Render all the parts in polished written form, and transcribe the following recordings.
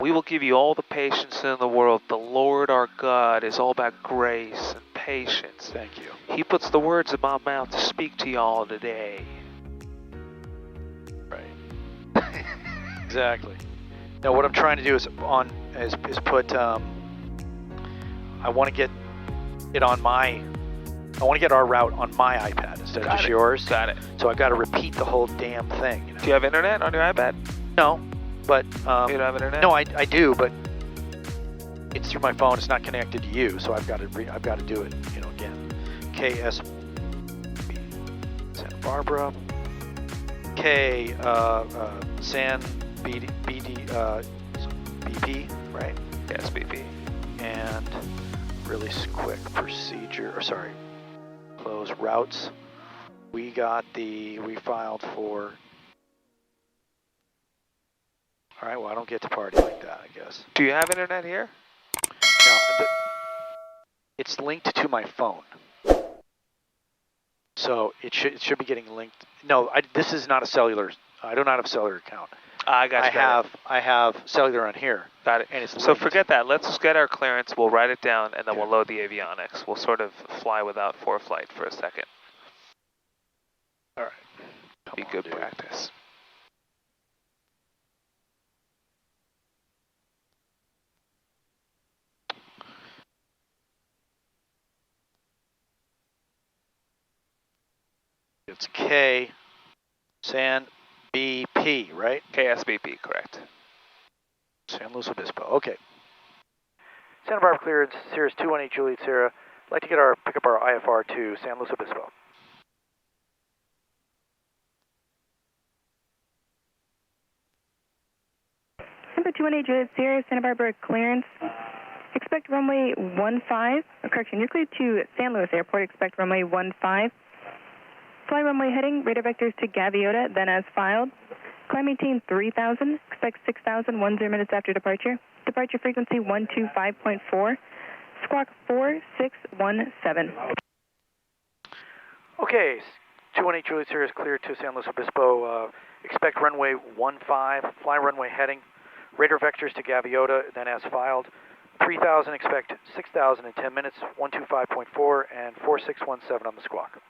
We will give you all the patience in the world. The Lord our God is all about grace and patience. Thank you. He puts the words in my mouth to speak to y'all today. Right. Exactly. Now what I'm trying to do is put I want to get it on my I want to get our route on my iPad instead of just yours. Got it. So I got to repeat the whole damn thing. You know? Do you have internet on your iPad? No, but You don't have internet? no, I do, but it's through my phone. It's not connected to you, so I've got to do it. You know, again. KSB Santa Barbara. K San BP, right? Yes, BP. And really quick procedure. Or sorry, close routes. We filed for. All right, well, I don't get to party like that, I guess. Do you have internet here? No, it's linked to my phone. So it should be getting linked. No, this is not a cellular. I do not have a cellular account. I got you. I have cellular on here. Got it. And it's so forget that. Let's just get our clearance. We'll write it down, and then Okay. we'll load the avionics. We'll sort of fly without foreflight for a second. All right. Be good practice. It's K San BP, right? KSBP, correct. San Luis Obispo. Okay. Santa Barbara clearance, Sirius 218 Juliet Sierra. I'd like to pick up our IFR to San Luis Obispo. Number 218 Juliet Sierra, Santa Barbara clearance. Expect runway 15. Correction, you're cleared to San Luis Airport. Expect runway 15. Fly runway heading, radar vectors to Gaviota, then as filed. Climb maintain 3000. Expect 6000, 10 minutes after departure. Departure frequency 125.4. Squawk 4617. Okay, 218 Juliet Sierra is cleared to San Luis Obispo. Expect runway 15. Fly runway heading, radar vectors to Gaviota, then as filed. 3000, expect 6000 in 10 minutes, 125.4 and 4617 on the squawk.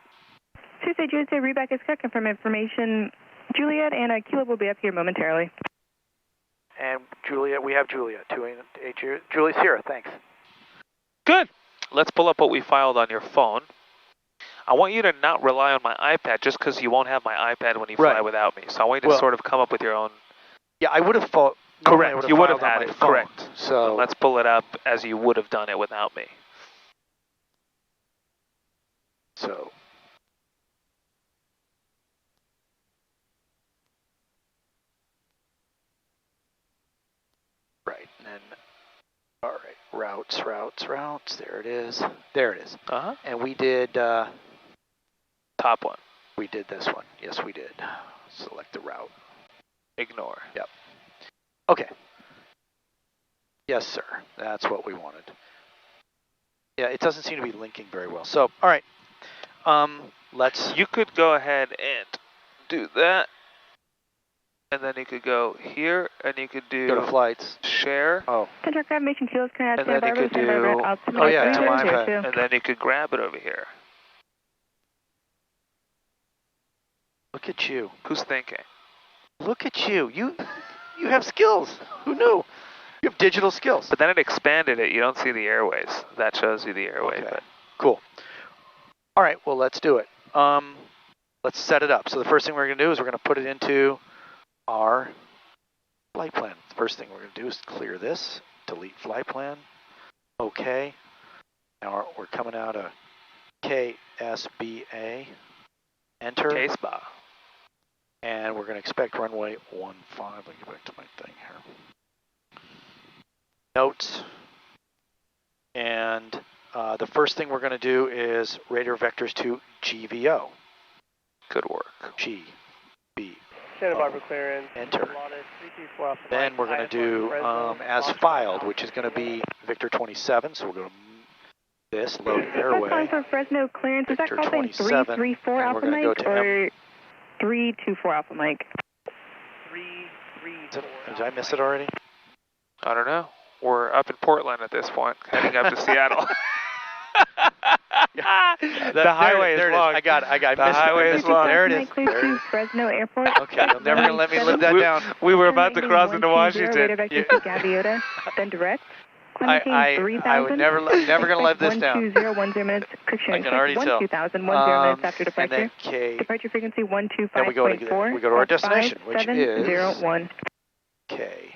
Tuesday, Juliet, reback is correct. Confirm information. Juliet and Kilo will be up here momentarily. And Juliet, we have Juliet, 218 Juliet Sierra, thanks. Good. Let's pull up what we filed on your phone. I want you to not rely on my iPad just because you won't have my iPad when you fly without me. So I want you to sort of come up with your own. Yeah, I would have thought. Correct. You would have had it. Phone, correct. So let's pull it up as you would have done it without me. So. Right, and then, all right, routes, there it is. There it is. Uh-huh. And we did, top one. We did this one. Yes, we did. Select the route. Ignore. Yep. Okay. Yes, sir. That's what we wanted. Yeah, it doesn't seem to be linking very well. So, all right. Let's. You could go ahead and do that. And then you could go here, and you could do. Go to flights. Share. Oh. Central Mission Kilos Canada, And then you could do. Oh, yeah, to my iPad. And then you could grab it over here. Look at you. Who's thinking? Look at you. You have skills. Who knew? You have digital skills. But then it expanded it. You don't see the airways. That shows you the airway. Okay. But. Cool. All right, well, let's do it. Let's set it up. So the first thing we're going to do is we're going to put it into our flight plan. The first thing we're going to do is clear this, delete flight plan. Okay. Now we're coming out of KSBA. Enter. K-SBA. And we're going to expect runway 15. Let me get back to my thing here. Notes. And the first thing we're going to do is radar vectors to GVO. Good work. GB. Santa Barbara clearance. Enter. Then we're going to do as filed, which is going to be Victor 27. So we'll go to this, load airway. Time for Fresno clearance. Is that Victor call sign 334 Alpha we're Mike go to or 324 Alpha Mike? 334. Did I miss it already? I don't know. We're up in Portland at this point, heading up to Seattle. The highway is long. I got it. The highway is long. There it is. Clear to Fresno Airport. Okay, you're never going to let me live that down. We were about to cross into 120, Washington. radar vector to Gaviota, then direct. I would never going to let this down. 120, 10 minutes. I can already tell. 2000, 10 minutes after departure. And then K. Departure frequency 125.4. Then we go to our destination, which is 5701. K.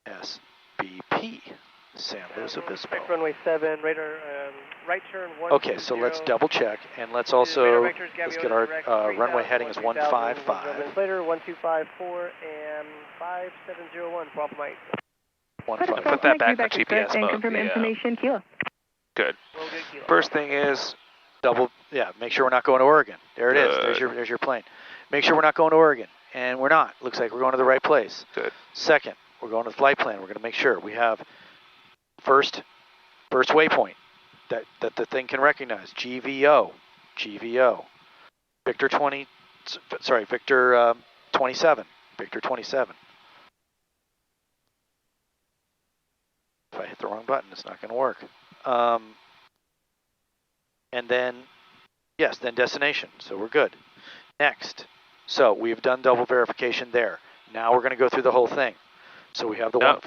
S. B. P. San Luis Obispo. Expect runway 7, radar, right turn 1. Okay, so let's double check, and let's also, let's get our runway heading is 155. Later, 1254 and 5701, Papa Mike. 15. Put that back on GPS and mode. confirm information, Kilo. Good. First thing is make sure we're not going to Oregon. There it is. There's your plane. Make sure we're not going to Oregon, and we're not. Looks like we're going to the right place. Good. Second, we're going to the flight plan. We're going to make sure we have first waypoint that the thing can recognize. GVO. Victor 27. Victor 27. If I hit the wrong button, it's not going to work. And then, yes, then destination. So we're good. Next. So we've done double verification there. Now we're going to go through the whole thing. So we have the No.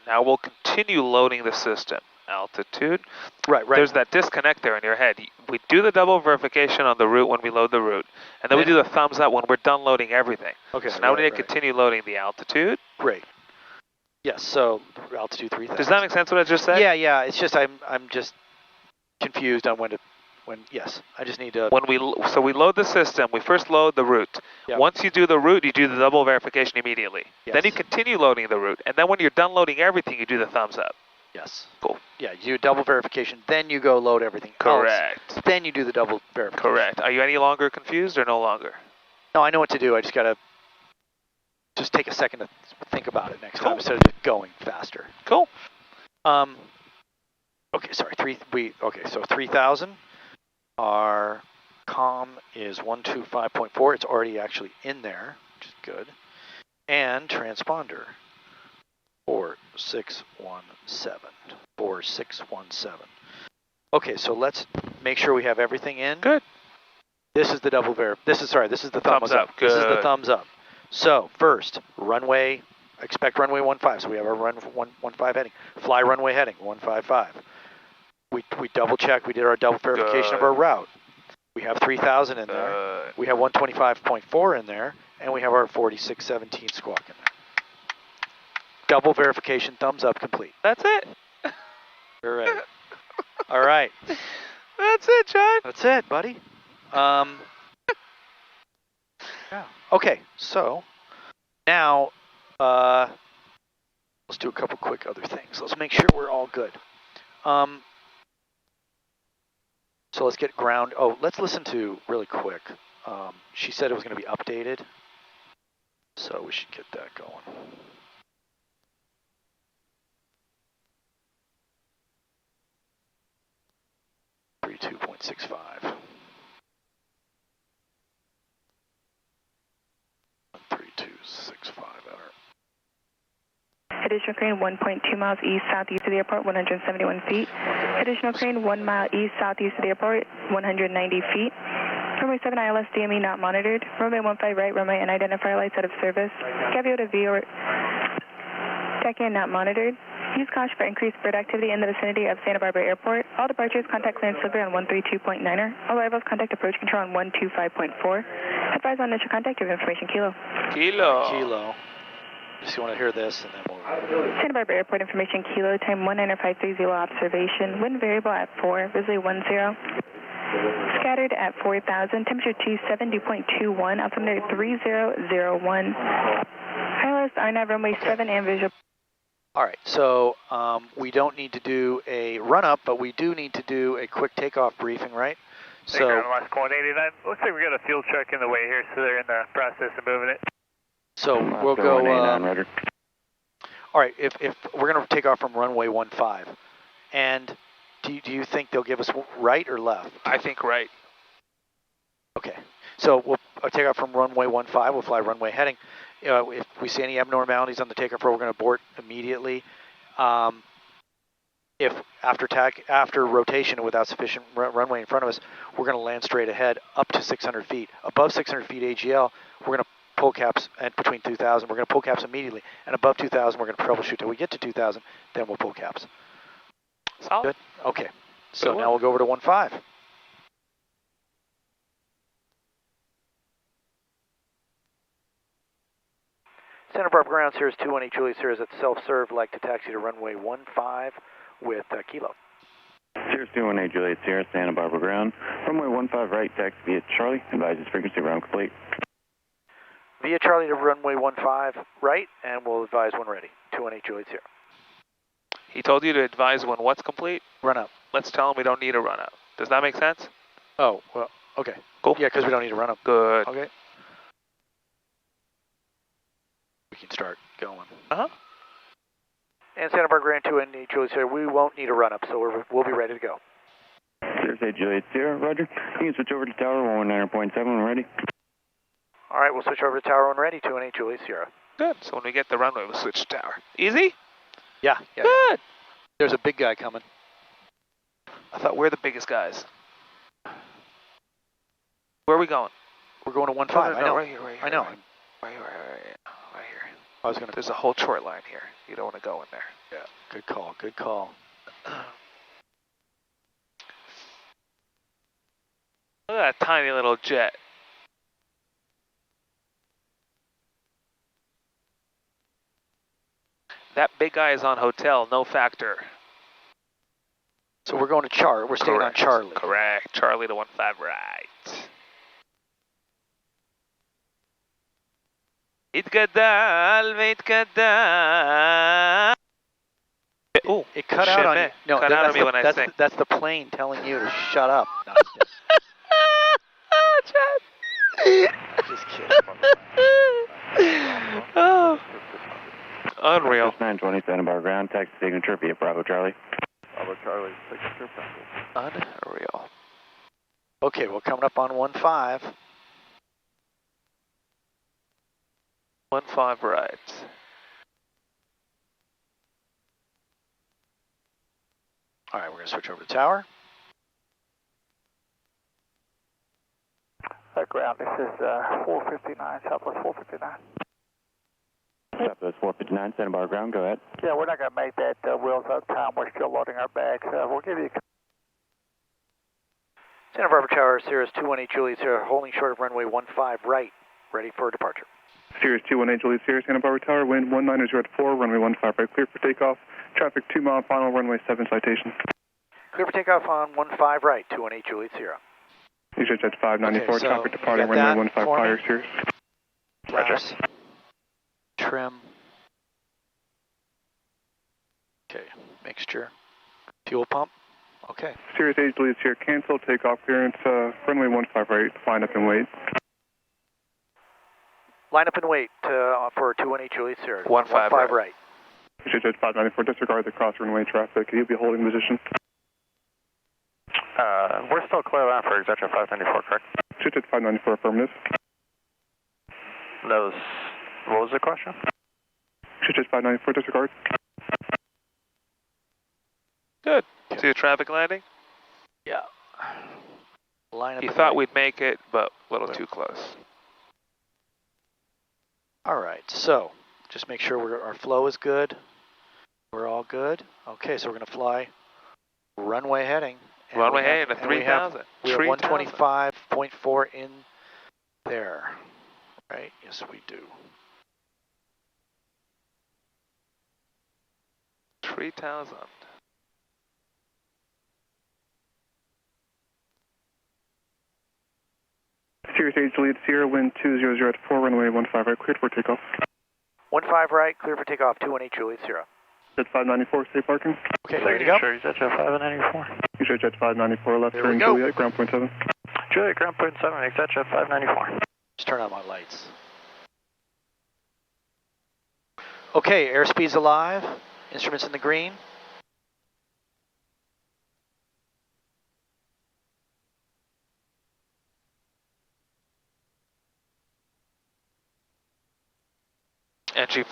Now we'll continue loading the system. Altitude. Right. There's that disconnect there in your head. We do the double verification on the route when we load the route. And then we do the thumbs up when we're done loading everything. Okay. So now we need to continue loading the altitude. Great. Yes, so altitude 3000. Does that make sense what I just said? Yeah. It's just I'm just confused on yes. I just need to. So we load the system. We first load the route. Yep. Once you do the route, you do the double verification immediately. Yes. Then you continue loading the route. And then when you're done loading everything, you do the thumbs up. Yes. Cool. Yeah, you do double verification, then you go load everything Correct. else. Then you do the double verification. Correct. Are you any longer confused or no longer? No, I know what to do. I just got to take a second to think about it next time instead of just going faster. Cool. Okay, sorry. So 3000. Our comm is 125.4. It's already actually in there, which is good. And transponder 4617. Okay, so let's make sure we have everything in. Good. This is the double this is the thumbs up. Good. This is the thumbs up. So first, runway, expect runway 15. So we have our run 15 heading. Fly runway heading 155. We double check. We did our double verification of our route. We have 3000 in there. We have 125.4 in there, and we have our 4617 squawk in there. Double verification, thumbs up, complete. That's it. You're ready. All right. That's it, John. That's it, buddy. Yeah. Okay, so now let's do a couple quick other things. Let's make sure we're all good. So let's get ground. Oh, let's listen to really quick. She said it was going to be updated, so we should get that going. .65. 3265 enter. Additional crane 1.2 miles east southeast of the airport, 171 feet. Additional crane 1 mile east southeast of the airport, 190 feet. Runway 7 ILS DME not monitored. Runway 15 right, runway and identifier lights out of service. Gaviota V or check-in not monitored. Use caution for increased bird activity in the vicinity of Santa Barbara Airport. All departures contact clearance silver on 132.9er. All arrivals contact approach control on 125.4. Advise on initial contact of information Kilo. Kilo. Just want to hear this and then we'll... Santa Barbara Airport information Kilo, time 19530 observation. Wind variable at 4, visibility 10. Scattered at 4,000, temperature 27, dew point 21, altimeter 3001. ILS RNAV runway 7 and visual. All right, so we don't need to do a run-up, but we do need to do a quick takeoff briefing, right? So, last call 89. Looks like we got a fuel check in the way here, so they're in the process of moving it. So we'll go. All right, if we're going to take off from runway 15, and do you think they'll give us right or left? I think right. Okay, So we'll take off from runway 15. We'll fly runway heading. If we see any abnormalities on the takeoff, we're going to abort immediately. If after rotation and without sufficient runway in front of us, we're going to land straight ahead up to 600 feet. Above 600 feet AGL, we're going to pull caps at between 2,000. We're going to pull caps immediately. And above 2,000, we're going to troubleshoot till we get to 2,000. Then we'll pull caps. Solid. Good. Okay. So Good now we'll go over to 15. Santa Barbara ground, Sirius 218 Juliet Sirius at self-serve, like to taxi to runway 15 with Kilo. Sirius 218 Juliet Sierra, Santa Barbara ground. Runway 15 right, taxi via Charlie. Advises frequency round complete. Via Charlie to runway 15 right, and we'll advise when ready. 218 Juliet Sierra. He told you to advise when what's complete? Run up. Let's tell him we don't need a run up. Does that make sense? Oh, well, okay. Cool. Yeah, because we don't need to run up. Good. Okay. We can start going. Uh-huh. And Santa Barbara Grand 218 Juliet Sierra, we won't need a run up, so we'll be ready to go. Sirius 8 Juliet Sierra, roger. You can switch over to tower 119.7 when ready. All right, we'll switch over to tower 1 ready, 218 Juliet Sierra. Good. So when we get the runway, we'll switch to tower. Easy? Yeah. Good. There's a big guy coming. I thought we're the biggest guys. Where are we going? We're going to 15. No, I know. right here, right here. I know. Right here. I was going to. There's a whole short line here. You don't want to go in there. Yeah. Good call. Good call. Look at that tiny little jet. That big guy is on hotel, no factor. So we're going to Char. We're staying on Charlie. Correct. Charlie to 15 right. Oh, It cut out on you. No, cut out on me when I sing. That's the plane telling you to shut up. No, just kidding. Oh. Unreal. 920 Santa Barbara ground, taxi signature via Bravo Charlie. Bravo Charlie, signature. Unreal. Okay, we're coming up on 15. 15 right. All right, we're going to switch over to tower. Ground, this is 459, Southwest 459. Southwest 459 Santa Barbara ground, go ahead. Yeah, we're not going to make that wheels up time. We're still loading our bags. We'll give you Santa Barbara Tower, Sirius 218 Juliet Sierra, holding short of runway 15 right, ready for departure. Sirius 218 Juliet Sierra, Santa Barbara Tower, wind 190 at 4, runway 15 right, clear for takeoff. Traffic 2 mile final, runway 7 citation. Clear for takeoff on 15 right, 218 Juliet Sierra. EasyJet Jet 594, Okay, so traffic departing you got runway that 15 for me? fire, Sirius. Flaps, trim. Okay, mixture. Fuel pump. Okay. Sirius 8 Juliet Sierra, cancel, takeoff clearance, runway 15 right, line up and wait. Line up and wait for 218 Juliet Sierra. 15 right. EasyJet Jet 594, disregard the cross runway traffic. You'll be holding position. we're still clear line for Exeter 594, correct? EasyJet 594, affirmative. What was the question? EasyJet 594, disregard. Good. See the traffic landing? Yeah. Line up. He and thought wait. we'd make it, but a little too close. All right, so just make sure our flow is good. We're all good. Okay, so we're going to fly runway heading. And Runway we have- heading to and we have- 3,000. We have 3,000. 125.4 in there, right? Yes, we do. 3,000. Sirius 8 Juliet Sierra, wind 200 at 4, runway 15 right, cleared for takeoff. 15 right, clear for takeoff, 218 Juliet Sierra. Jet 594, safe parking. Okay, ready to go? Sure, Exeter 594. EasyJet Jet 594, left There we turn, go. Juliet, ground point 7. Juliet, ground point 7, Exeter 594. Just turn on my lights. Okay, airspeed's alive. Instruments in the green.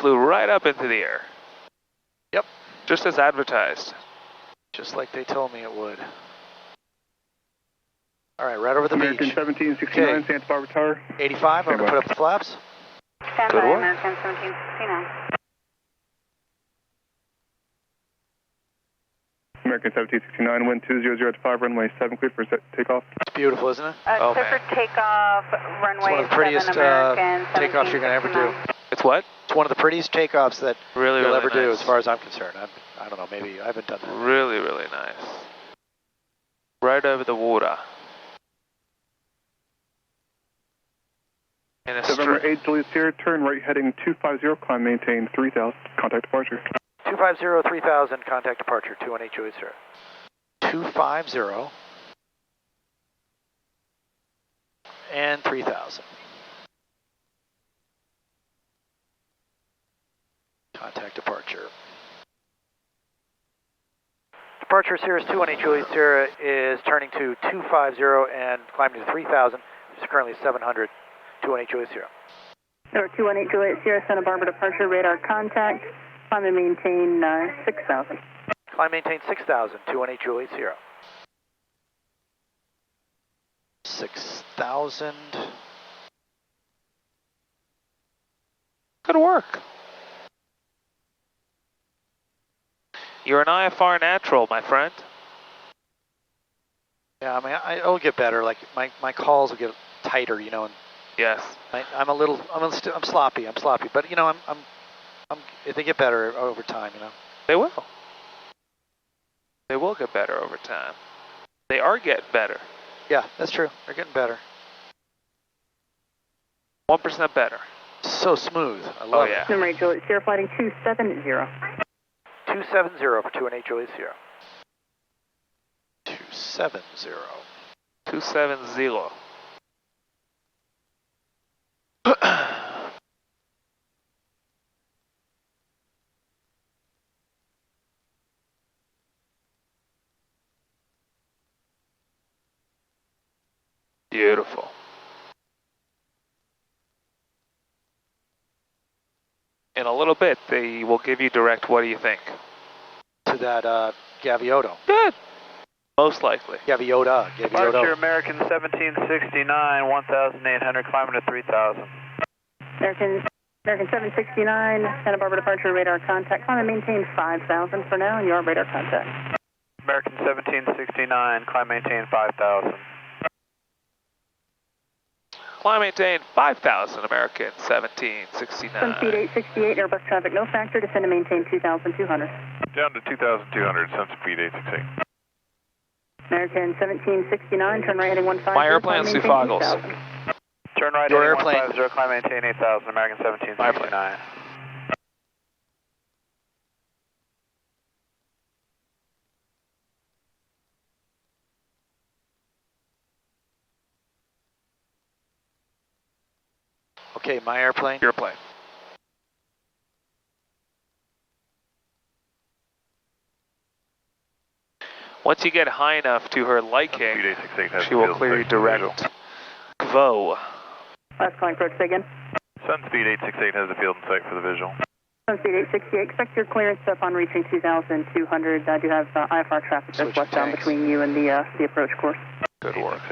flew right up into the air. Yep. Just as advertised. Just like they told me it would. All right, right over the American beach. 1769, Santa Barbara Tower. 85, I'm going to put up the flaps. Stand Good by, work. American 1769. American 1769, wind 200 at 5, runway 7, clear for takeoff. It's beautiful, isn't it? Oh, clear man. for takeoff, runway It's one of the prettiest 7, American takeoffs you're going to ever do. It's what? It's one of the prettiest takeoffs that Really, you'll really ever do, nice. as far as I'm concerned. I don't know, maybe I haven't done that. Really, really nice. Right over the water. In a November 8, Juliet Sierra, turn right heading 250, climb maintain 3000, contact departure. 250, 3000, contact departure, 218 Juliet Sierra. 250 and 3000. Contact departure. Departure Sierra 218 Juliet Sierra is turning to 250 and climbing to 3000, which is currently 700. 218 Juliet Sierra. Number 218 Juliet Sierra, Santa Barbara departure, radar contact, climb and maintain 6,000. Climb maintain 6,000, 218 Juliet Sierra. 6,000. Good work. You're an IFR natural, my friend. Yeah, I mean, it'll get better. Like my calls will get tighter, you know. And Yes. I'm sloppy. But you know, they get better over time, you know. They will. They will get better over time. They are getting better. Yeah, that's true. They're getting better. 1% better. So smooth. I love yeah. it. Number 8 Juliet Sierra, flighting 270. 270 for 218 Juliet Sierra. 270. 270. Beautiful. In a little bit, they will give you direct, what do you think? To that Gaviota. Good. Most likely. Gaviota. Departure American 1769, 1,800, climbing to 3,000. American 769, Santa Barbara departure, radar contact, climb and maintain 5,000 for now, and your radar contact. American 1769, climb maintain 5,000. Climb maintain 5,000, American 1769. Sun speed 868, Airbus traffic no factor, descend and maintain 2,200. Down to 2,200, sun speed 868. American 1769, turn right heading 15. My airplane's through Foggles. Turn right Your heading airplane. 150, climb maintain 8,000, American 1769. Okay, my airplane. Your plane. Once you get high enough to her liking, she will clear you direct. Quo. Last calling approach, say again. Sun speed 868 has the field in sight for the visual. Sun speed 868, expect your clearance upon reaching 2,200. I do have IFR traffic that's Switch westbound tanks. between you and the approach course. Good work.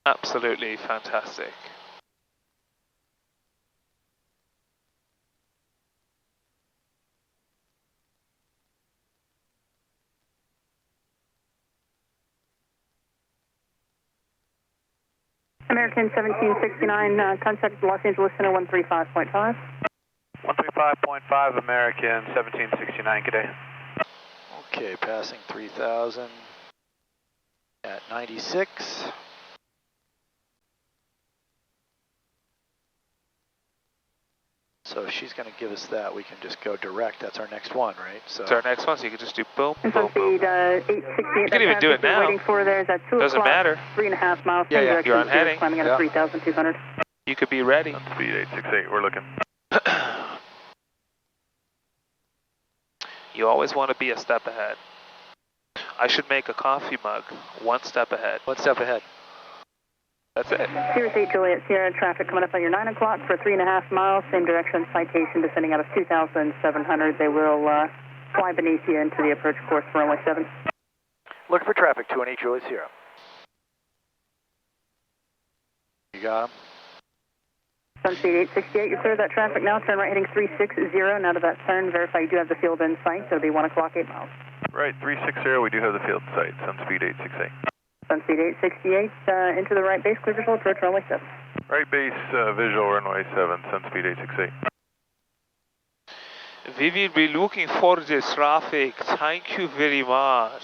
Absolutely fantastic. American 1769, contact Los Angeles Center 135.5. 135.5, American 1769, good day. Okay, passing 3,000 at 96. So if she's going to give us that, we can just go direct. That's our next one, right? So It's our next one, so you can just do boom, And boom, sun boom. speed 868. You can even do it now. Waiting for there's at 2 Doesn't o'clock, matter. 3.5 miles. Yeah, same yeah. direction You're on as yours, heading. climbing at Yeah. 3,200. You could be ready. Sun speed 868, we're looking. You always want to be a step ahead. I should make a coffee mug one step ahead. one step ahead. That's it. Sirius 8 Juliet Sierra, traffic coming up on your 9 o'clock for 3.5 miles, same direction, citation descending out of 2,700. They will fly beneath you into the approach course for runway 7. Looking for traffic, 218 Juliet Sierra. You got him. Sunspeed 868, you clear that traffic now, turn right heading 360, now to that turn, verify you do have the field in sight, so it'll be 1 o'clock, 8 miles. Right, 360, we do have the field in sight, Sunspeed 868. Sunspeed 868, into the right base, clear visual, approach runway 7. Right base, visual runway 7, Sunspeed 868. We will be looking for the traffic. Thank you very much.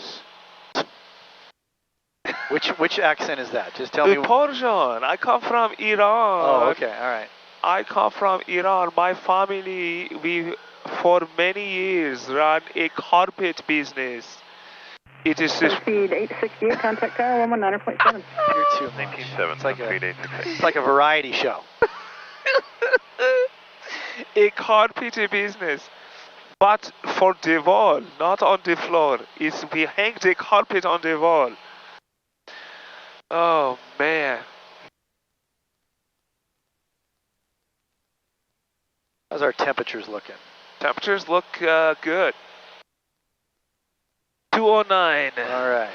Which accent is that? Just tell me. Persian. I come from Iran. Oh, okay, all right. I come from Iran. My family, we for many years ran a carpet business. It is Sunspeed 868, contact tower 119.7. You're too much. 197, It's like Sunspeed 868. It's like a variety show. a carpet business, but for the wall, not on the floor. It's we hang the carpet on the wall. Oh man. How's our temperatures looking? Temperatures look good. 209. All right.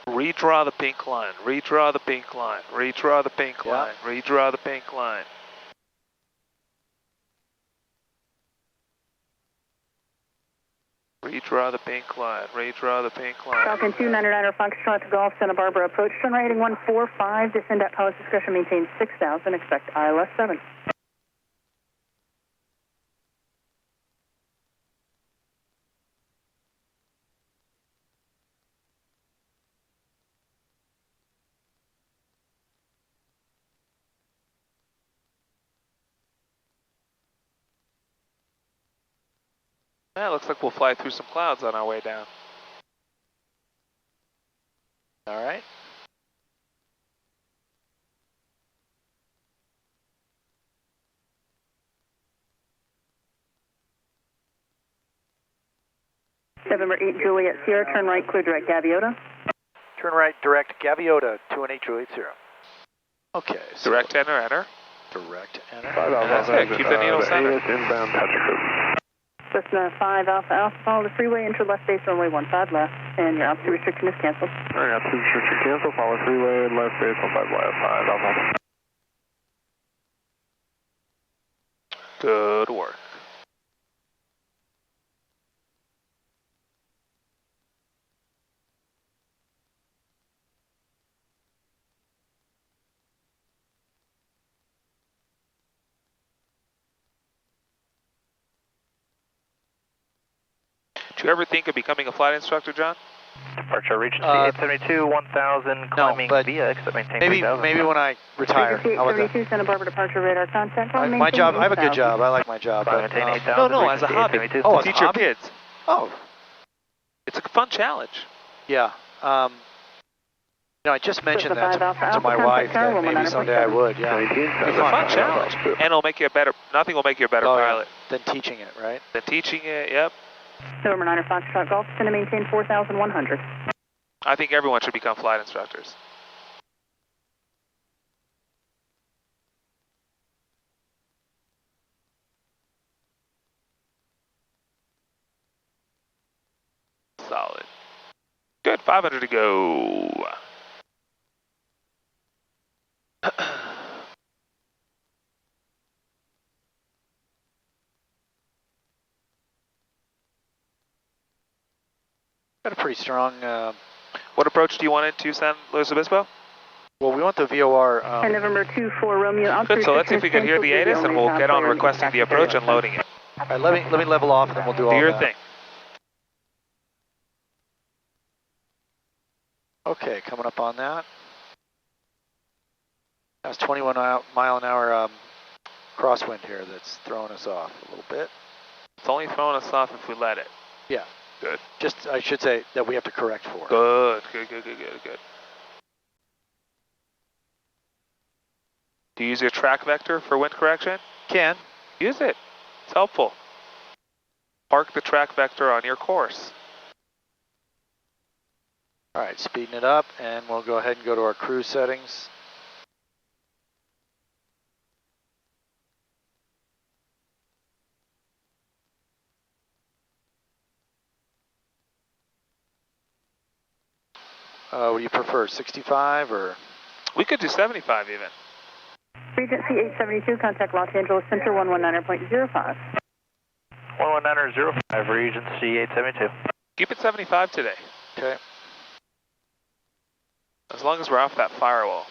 Redraw the pink line. Redraw the pink line. Redraw the pink line. Redraw the pink line. Redraw the pink line. Redraw the pink line. Falcon 299 Foxtrot to Golf, Santa Barbara approach. Turn right heading 145. Descend at pilot's discretion. Maintain 6,000. Expect ILS 7. Yeah, looks like we'll fly through some clouds on our way down. All right. November 8 Juliet Sierra, turn right, clear direct Gaviota. Turn right, direct Gaviota, 218 Juliet Sierra. Okay. So Direct enter, enter. direct enter. That's it. Keep the needle center. Inbound touch group. Cessna 5 Alpha Alpha, follow the freeway, enter left base, runway 15 left, and your altitude restriction is canceled. Alright, altitude restriction cancel, follow freeway, left base, 15 left, 5 Alpha. Good work. Do you ever think of becoming a flight instructor, John? Departure Regency 872, 1000, climbing but via exit, maintain maybe 3000. maybe when I retire. Regency How about that? 872, Santa Barbara departure radar contact. My job, I have a good job. I like my job. But, Maintain 8000. No, as a hobby. Oh, as a Teach your hobby? kids. oh, It's a fun challenge. yeah. I just mentioned Cessna that 5 Alpha to my Alpha, wife contact that tower, maybe someday I would. Yeah. It's a fun challenge. And it'll make you a better, nothing will make you a better Oh, yeah. pilot Then teaching it, right? than teaching it. Yep. November 9 Foxtrot Golf, descend to maintain 4,100. I think everyone should become flight instructors. Solid. Good, 500 to go. Got a pretty strong. What approach do you want into San Luis Obispo? Well, we want the VOR. And November 24 Romeo. Good, so let's see if we can hear the ATIS and we'll get on requesting the approach and loading it. All right, let me level off and then we'll do all Do your that. thing. Okay, coming up on that. That's 21 mile an hour crosswind here that's throwing us off a little bit. It's only throwing us off if we let it. Yeah. Good. Just, I should say that we have to correct for. Good. Do you use your track vector for wind correction? Can. Use it. It's helpful. Park the track vector on your course. All right, speeding it up, and we'll go ahead and go to our cruise settings. What do you prefer, 65 or? We could do 75 even. Regency 872, contact Los Angeles Center 119.05. 119.05, Regency 872. Keep it 75 today. Okay. As long as we're off that firewall.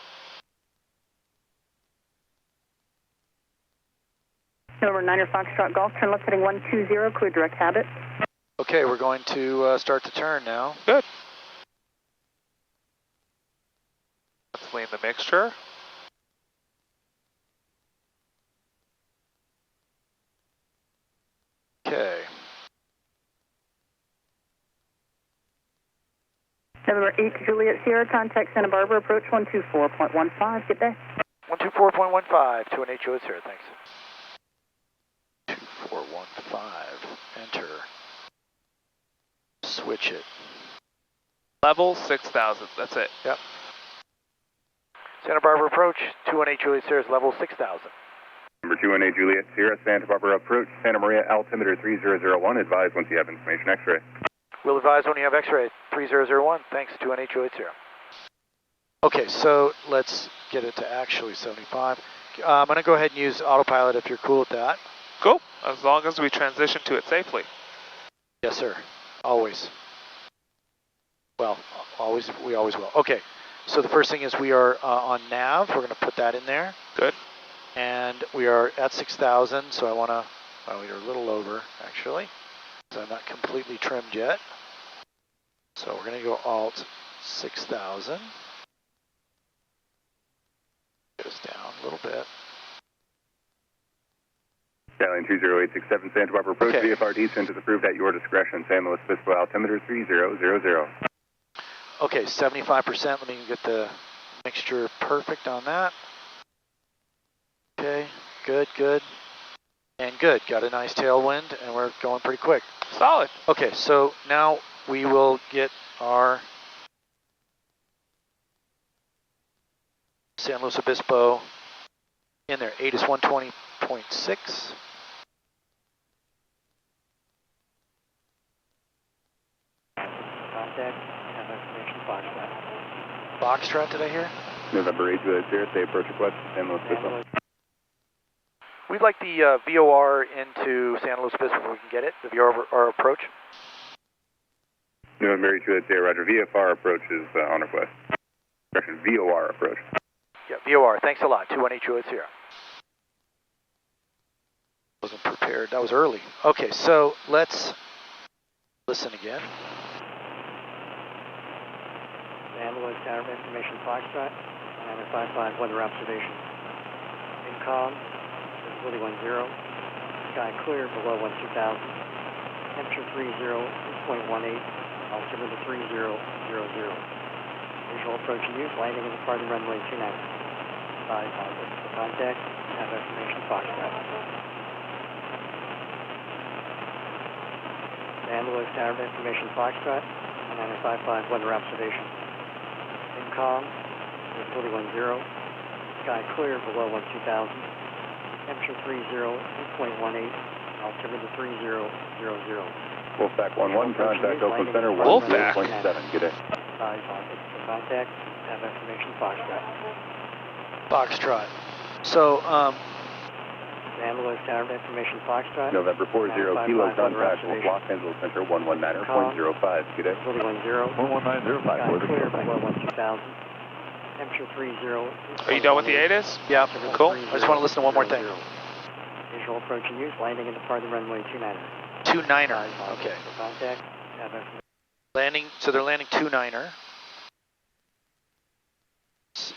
November 9er Foxtrot Golf, turn left heading 120, clear direct habit. Okay, we're going to start the turn now. Good. Let's lean the mixture. Okay. November 8 Juliet Sierra, contact Santa Barbara, approach 124.15, good day. 124.15, 218 Juliet Sierra, thanks. 2415, enter. Switch it. Level 6,000, that's it. Yep. Santa Barbara approach, 218 Juliet Sierra, level 6,000. Number 218 Juliet Sierra, Santa Barbara approach, Santa Maria altimeter 3001, advise once you have information X-ray. We'll advise when you have X-ray, 3001, thanks, 218 Juliet Sierra. Okay, so let's get it to actually 75. I'm going to go ahead and use autopilot if you're cool with that. Cool, as long as we transition to it safely. Yes, sir, always. Well, always, we always will. Okay, so the first thing is we are on nav, we're going to put that in there. Good. And we are at 6,000, so I want to, well, we are a little over, actually. So I'm not completely trimmed yet. So we're going to go alt 6,000. Goes down a little bit. Stallion 20867, Santa Barbara approach, Okay. VFR descent is approved at your discretion, San Luis Obispo altimeter 3000. Okay, 75%, let me get the mixture perfect on that. Okay, good, good, and good. Got a nice tailwind, and we're going pretty quick. Solid. Okay, so now we will get our San Luis Obispo in there. 8 is 120.6. Contact, have information Foxtrot. Foxtrot, did I hear? November 8 Juliet Sierra, say approach request, San Luis Obispo. We'd like the VOR into San Luis Obispo if we can get it, the VOR approach. November 8 Juliet Sierra, roger, VFR approach is on request. Correction, VOR approach. Yeah, VOR, thanks a lot, 218 Juliet Sierra. Wasn't prepared, that was early. Okay, so let's listen again. San Luis Tower information Foxtrot, 955 weather observation. Incom, visibility 10, sky clear below 12,000, temperature 30.18, altimeter 3000. Visual approach in use, landing in the farther runway 29. Advise positive. Contact, have information Foxtrot. San Luis Tower information Foxtrot, 955 weather observation. Incom, visibility 10, sky clear below 12,000, temperature 30.18, altimeter 3000. Wolfpack 1-1, contact open center, Wolfpack. 1.7, good day. Advise positive. Contact, have information Foxtrot. Foxtrot. So, San Luis Tower information Foxtrot. November 40 Kilo contact with Los Angeles Center 119.05, good day. Visibility 10, 119.05, sky order clear for below 12,000, temperature 30. Are you done with the ATIS? yeah, Cool. I just want to listen to one more thing. Visual approach in use, landing in the farther runway 29. 2-9er, okay. Contact, have information. Landing, so they're landing 2-9er. Let's see.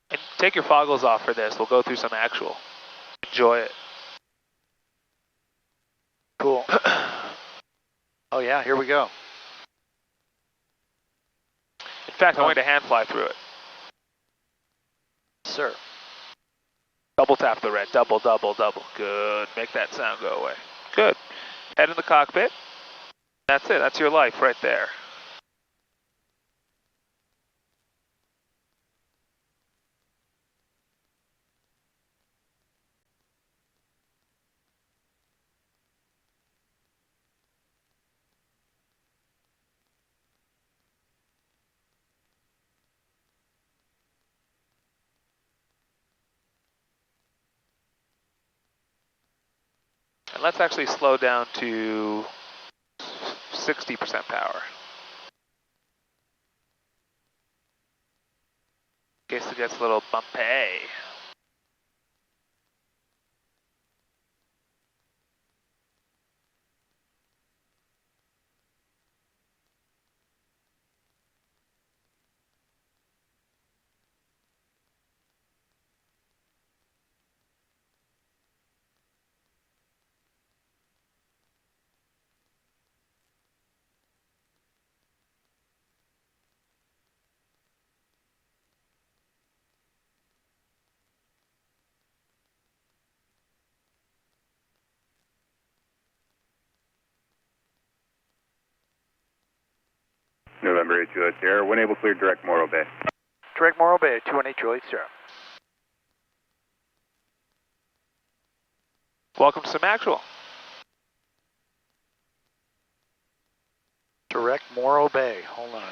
And take your foggles off for this. We'll go through some actual. Enjoy it. Cool. Oh yeah, here we go. In fact, I'm going to hand fly through it. Sir. Double tap the red. Double, double, double. Good. Make that sound go away. Good. Head in the cockpit. That's it. That's your life right there. And let's actually slow down to 60% power. In case it gets a little bumpy. November 8 Juliet Sierra, when able, clear direct Morro Bay. Direct Morro Bay, 218 Juliet Sierra. Welcome to some actual. Direct Morro Bay, hold on.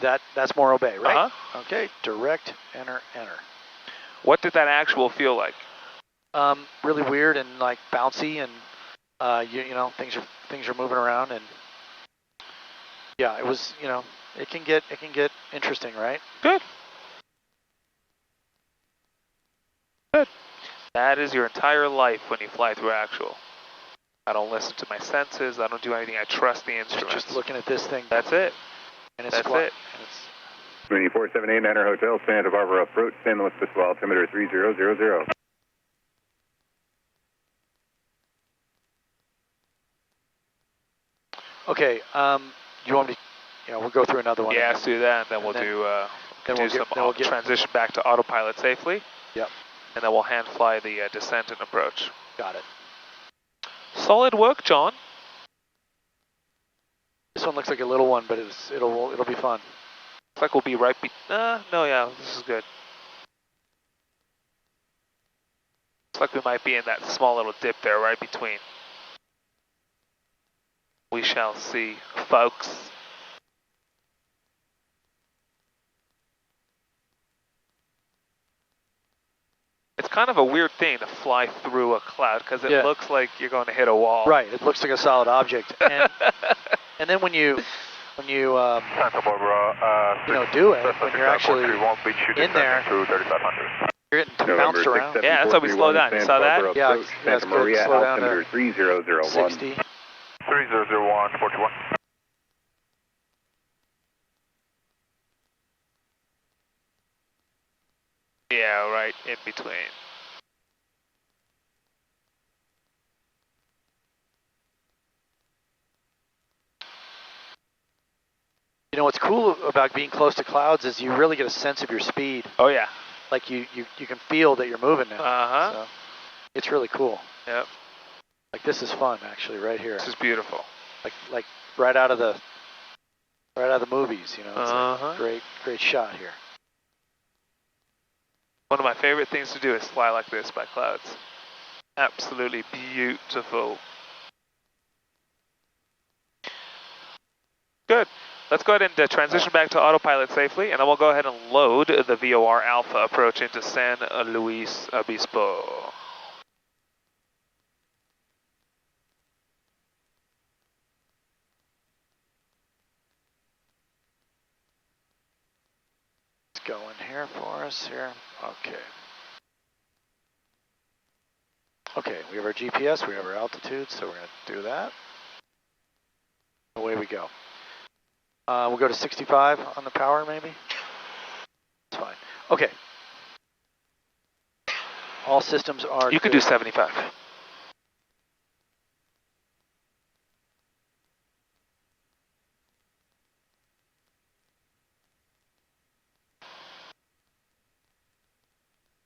That's Morro Bay, right? Uh-huh. Okay, direct, enter. What did that actual feel like? Really weird and like bouncy, and you know things are moving around, and yeah, it was, you know, it can get interesting, right? Good. Good. That is your entire life when you fly through actual. I don't listen to my senses. I don't do anything. I trust the instruments. Just looking at this thing. That's it. And it's That's fly, it. 2478 Niner Hotel, Santa Barbara approach, San Luis Obispo, altimeter 3000. Okay, you want me? Yeah, we'll go through another one. Yeah, let's do that, and then we'll do transition back to autopilot safely. Yep. And then we'll hand fly the descent and approach. Got it. Solid work, John. This one looks like a little one, but it'll be fun. Looks like we'll be right. No, yeah, this is good. Looks like we might be in that small little dip there, right between. We shall see, folks. It's kind of a weird thing to fly through a cloud because it looks like you're going to hit a wall. Right, it looks like a solid object. And and then when you Santa Barbara, you know, do it, when you're actually in there, you're getting bounced around. Yeah, that's how we slow down. You saw that? Yeah, that's good. Slow down to 3001. 60. 3001, 41. Yeah, right in between. You know what's cool about being close to clouds is you really get a sense of your speed. Oh yeah. Like you can feel that you're moving now. Uh-huh. So it's really cool. Yep. Like this is fun actually right here. This is beautiful. Like right out of the movies, you know. It's Uh-huh. a great shot here. One of my favorite things to do is fly like this by clouds. Absolutely beautiful. Good. Let's go ahead and transition back to autopilot safely, and then we'll go ahead and load the VOR Alpha approach into San Luis Obispo. Let's go in here for us here. Okay. Okay, we have our GPS, we have our altitude, so we're going to do that. Away we go. We'll go to 65 on the power, maybe. That's fine. Okay. All systems are. You could do 75.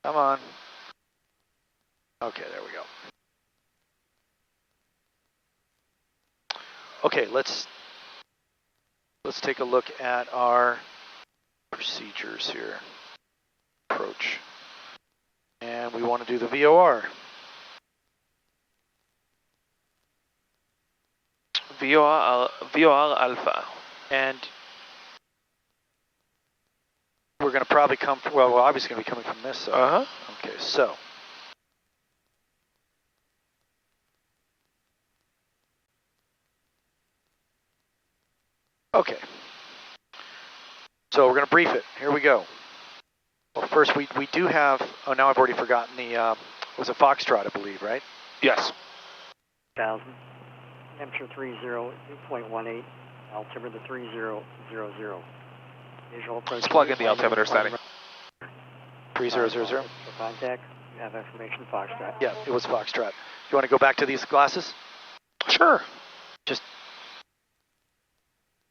Come on. Okay, there we go. Okay, let's take a look at our procedures here. Approach. And we want to do the VOR. VOR Alpha. And we're going to probably come, well, we're obviously going to be coming from this side. Okay, so. Okay. So we're going to brief it. Here we go. Well, first we do have, oh, now I've already forgotten the, was a Foxtrot, I believe, right? Yes. 1000. Temperature 30.18. Altimeter 3000. Visual approach. Let's plug in the altimeter setting. 3000. For contact, you have information Foxtrot. Yeah, it was Foxtrot. You want to go back to these glasses? Sure.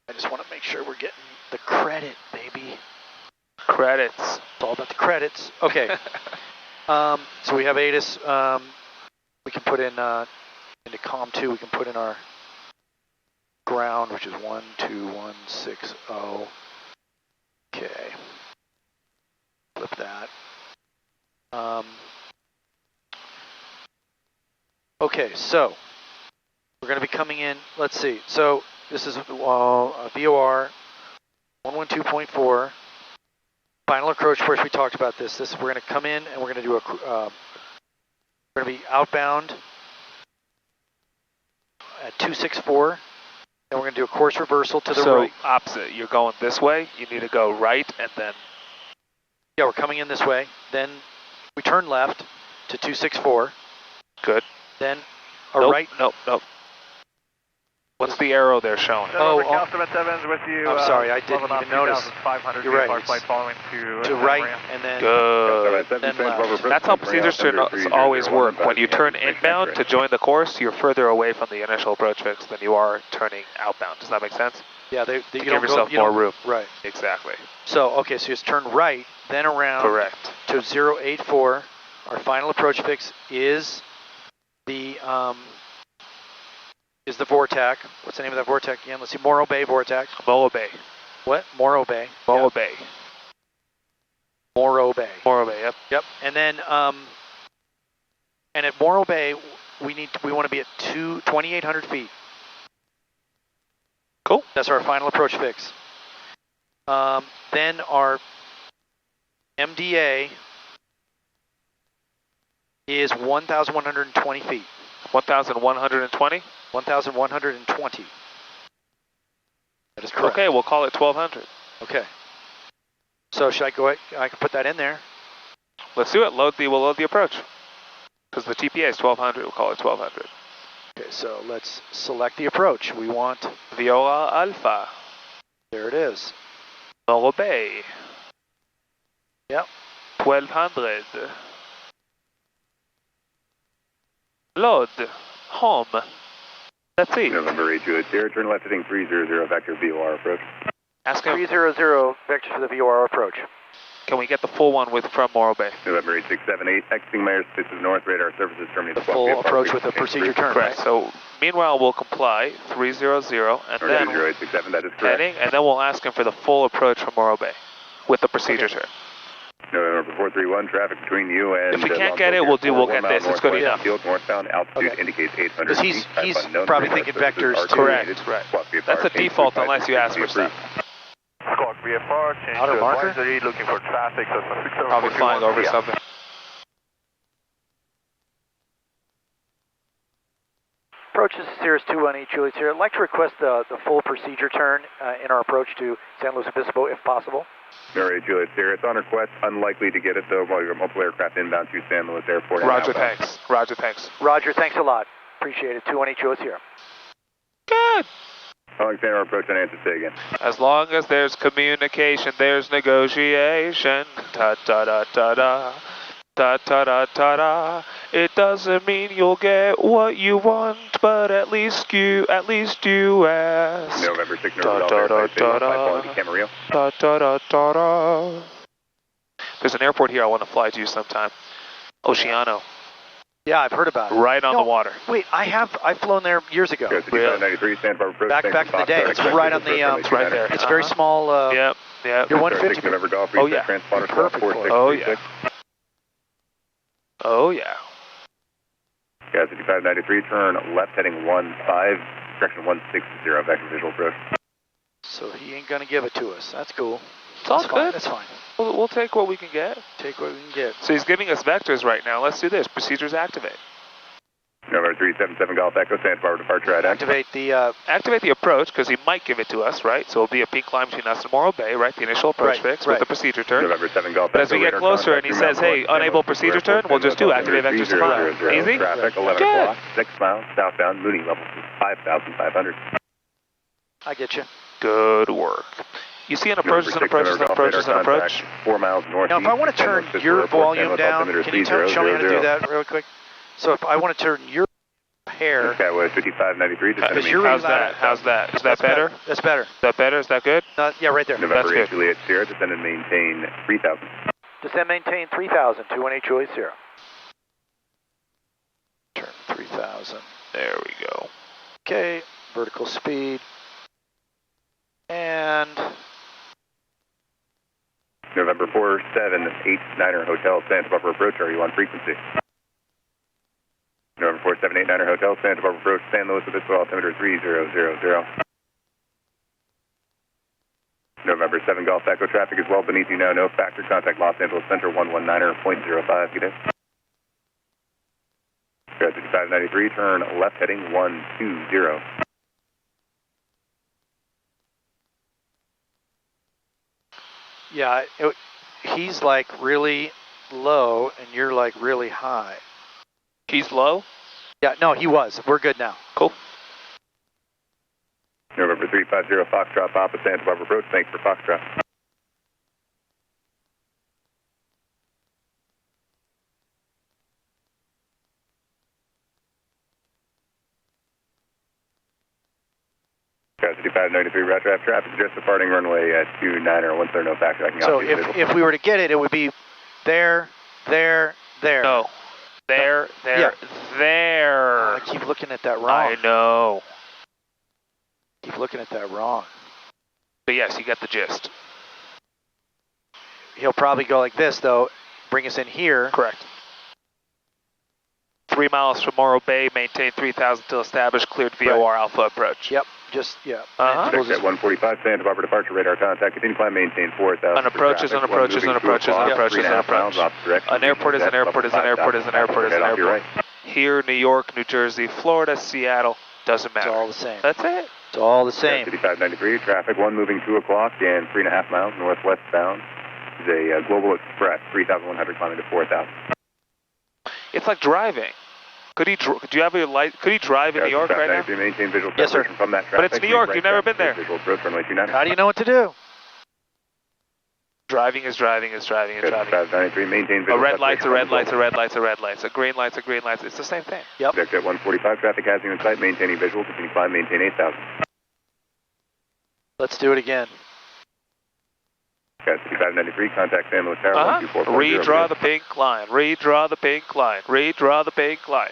I just want to make sure we're getting the credit, baby. Credits. It's all about the credits. Okay. So we have ATIS. We can put in into COM 2. We can put in our ground, which is 12160. Okay. Flip that. Okay, so we're going to be coming in. Let's see. So this is a VOR 112.4. Final approach. First, we talked about this. We're going to come in and we're going to do we're going to be outbound at 264. And we're going to do a course reversal to the right. So opposite. You're going this way. You need to go right and then. Yeah, we're coming in this way. Then we turn left to 264. Good. Then right. Nope. What's the arrow there showing? Councilman Evans with you. I'm sorry, I didn't even notice. 500 You're right. Flight following to right and then. Good. Then left. That's how procedures always work. When you turn inbound to join the course, you're further away from the initial approach fix than you are turning outbound. Does that make sense? Yeah, to give yourself more room. Right. Exactly. So, okay, so just turn right, then around. Correct. To 084. Our final approach fix is the Vortac. What's the name of that Vortac again? Let's see, Morro Bay Vortac. Morro Bay. What? Morro Bay. Morro Bay. Morro Bay. Morro Bay, yep. Yep. And then and at Morro Bay we want to be at 2,800 feet. Cool. That's our final approach fix. Then our MDA is 1,120 feet. 1,120? 1,120. That is correct. Okay, we'll call it 1,200. Okay. So should I go ahead? I can put that in there. Let's do it. We'll load the approach. Because the TPA is 1,200. We'll call it 1,200. Okay, so let's select the approach. We want VOR Alpha. There it is. Morro Bay. Yep. 1,200. Load. Home. That's it. November 8 Juliet Sierra, turn left heading 300, vector VOR approach. Ask him. 300, vector for the VOR approach. Can we get the full one from Morro Bay? November 8678, exiting Myers, this is north, radar services terminated. The full approach with the procedure turn, correct. Right? So, meanwhile, we'll comply, 300, and then 0867, that is correct. heading, and then we'll ask him for the full approach from Morro Bay with the procedure turn. November 431, traffic between you and... If we can't get it, we'll get this. It's good enough. Field northbound, altitude indicates 800 Because he's probably thinking vectors too. Correct, right. That's the default unless you ask for stuff. Squawk VFR, change Outer to marker? advisory, looking for traffic. So Probably flying over something. Approach is Cirrus 218 Juliet Sierra. I'd like to request the full procedure turn in our approach to San Luis Obispo, if possible. November 8 Juliet Sierra, it's on request. Unlikely to get it, though, while you're multiple aircraft inbound to San Luis Airport. Roger, thanks. Roger, thanks. Roger, thanks a lot. Appreciate it. 218 Juliet Sierra. Good. Alexander, approach and answer, say again. As long as there's communication, there's negotiation. Ta-ta-da-ta-da. Ta-ta-da-ta-da. It doesn't mean you'll get what you want, but at least you ask. November 6 Da-da-da-da-da. Camarillo. Da-da-da-da-da. There's an airport here I want to fly to sometime. Oceano. Yeah, I've heard about it. Right on the water. Wait, I've flown there years ago. Really? 93, Santa Barbara approach. Back in the day. It's right on the. It's right there. It's very small. Yep. You're 150. November Golf, Oh, yeah. Transponder Perfect for it. Oh, yeah. Oh, yeah. Gas 5593, turn left heading 15, direction 160, vector visual approach. So he ain't gonna give it to us. That's cool. It's all That's good. fine. That's fine. We'll take what we can get. Take what we can get. So he's giving us vectors right now. Let's do this. Procedures activate. November 377 Golf Echo, Santa Barbara departure right Activate the. Activate the approach because he might give it to us, right? So it'll be a peak climb between us and Morro Bay, right? The initial approach fix with the procedure turn. November 7 Golf But as we get closer and he says, hey, unable procedure turn, we'll just do activate vectors to mile. Easy? Traffic 11 o'clock, 6 miles, southbound, Mooney level 5,500. I get you. Good work. You see an approaches and approaches and approaches and approach? 4 miles north. Now, if I want to turn your volume down, can you show me how to do that real quick? So if I want to turn your hair. Skyway 5593. How's that? How's that? Is that better? That's better. Is that better? Is that good? Yeah, right there. November That's 8 Juliet Sierra, descend and maintain 3000. Descend maintain 3000, 21 Juliet Sierra. Turn 3000. There we go. Okay, vertical speed. And November 4789er Hotel, Santa Barbara approach, are you on frequency? November 4789er Hotel, Santa Barbara approach, San Luis Obispo, altimeter 3000. November 7 Golf Echo, traffic is well beneath you now, no factor, contact Los Angeles Center 119er.05, good day. 5593, turn left heading 120. yeah, he's like really low and you're like really high. He's low? Yeah, no, he was. We're good now. Cool. November 350 Foxtrot, Papa, Santa Barbara approach, thanks for Foxtrot. Got 5593, roger, after traffic, just departing runway at 29er, once there are no factor, I can So if we were to get it, it would be there. No. There. I keep looking at that wrong. I know. Keep looking at that wrong. But yes, you get the gist. He'll probably go like this, though. Bring us in here. Correct. 3 miles from Morro Bay, maintain 3000 till established, cleared VOR Alpha approach. Yep. Just, yeah. We'll Check at 145, Santa Barbara departure radar contact, continue climb, maintain 4000. On approaches, on approaches, on approaches, on approaches, on approach. An airport is an airport is an airport is an airport is an airport. Here, New York, New Jersey, Florida, Seattle, doesn't matter. It's all the same. That's it. It's all the same. 5593, traffic 1 moving 2 o'clock and 3.5 miles northwest bound. Is a Global Express, 3100 climbing to 4000. It's like driving. Could he? Do you have your light? Could he drive in New York right now? Maintain visual yes, sir. from that traffic. But it's New York. You've never been there. How do you know what to do? Driving is driving is driving is driving. 5593, maintain visual. A red light's a red light's a red light's a red light's. A green light's a green light's. It's the same thing. Yep. Check at 145, traffic has you in sight, maintaining visual, continue climb, maintain 8000. Let's do it again. Got 5593, contact San Luis Tower, 124. Redraw the pink line. Redraw the pink line. Redraw the pink line.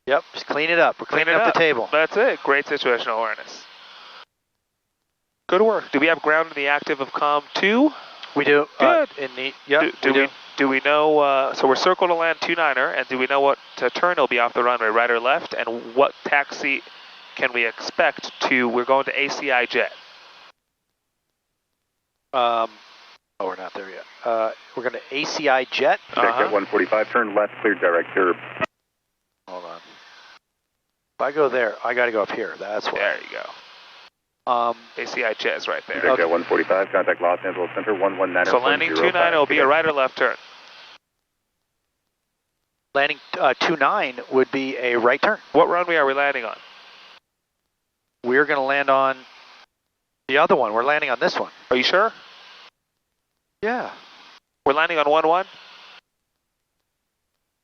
Yep, just clean it up. We're cleaning up the table. That's it. Great situational awareness. Good work. Do we have ground in the active of COM 2? We do. Good. Do we know, so we're circled to land 29er, and do we know what turn will be off the runway, right or left, and what taxi can we expect to, we're going to ACI jet. Oh, we're not there yet. We're going to ACI jet. Check at 145, turn left, cleared direct curb. Hold on. If I go there, I got to go up here. That's why. There you go. ACI jet is right there. Check at 145, contact Los Angeles Center, 119. So landing 29 will be a right or left turn? Landing 29 would be a right turn. What runway are we landing on? We're going to land on the other one. We're landing on this one. Are you sure? Yeah. We're landing on 1-1?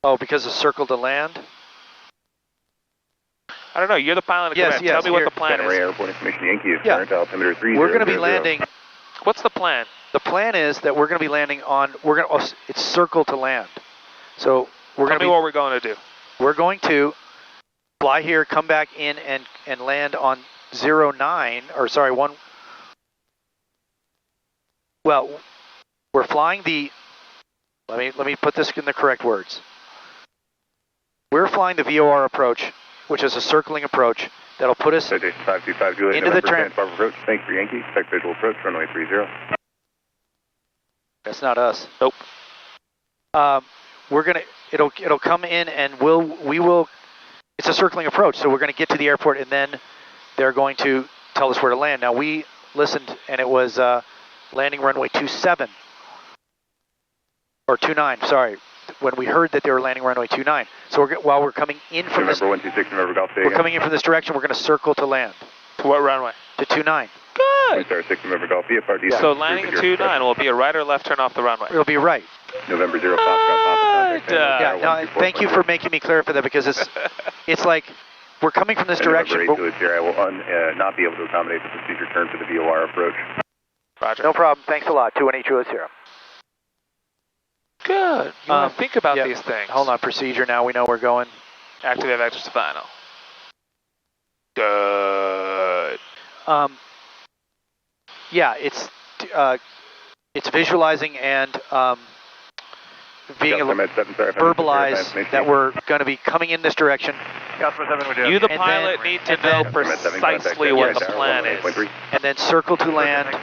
Oh, because it's circle to land? I don't know. You're the pilot. Yes, Tell me what the plan is. Airport information Yankee is yeah. altimeter 3000. We're going to be landing. What's the plan? The plan is that we're going to be landing on. It's circle to land. So we're going to. Tell me what we're going to do. we're going to fly here, come back in, and land on 09, or sorry, 1. Well, we're flying the, let me put this in the correct words. We're flying the VOR approach, which is a circling approach that'll put us into the trans. Approach. Thanks for Yankee. Expect visual approach, runway 30. That's not us. Nope. We're gonna. It'll come in, and we will. It's a circling approach, so we're going to get to the airport, and then they're going to tell us where to land. Now we listened, and it was landing runway 27 or 29. Sorry, when we heard that they were landing runway 29. So while we're coming in from this, November 126, November Golf. we're coming in from this direction. We're going to circle to land. To what runway? To 29. Good. Star 6, November Golf. Yeah. So landing at 29 will be a right or left turn off the runway? It'll be right. November 0, Yeah. No, thank you for making me clarify that, because it's like we're coming from this direction. November 8 here, I will not be able to accommodate the procedure turn for the VOR approach. Roger. No problem. Thanks a lot. 21820. Good. You want to think about these things. Hold on. Procedure now. We know we're going. Activate vector to final. Good. Yeah, it's visualizing and being able to verbalize that we're going to be coming in this direction. You, the pilot, need to know precisely what the plan is. And then circle to land,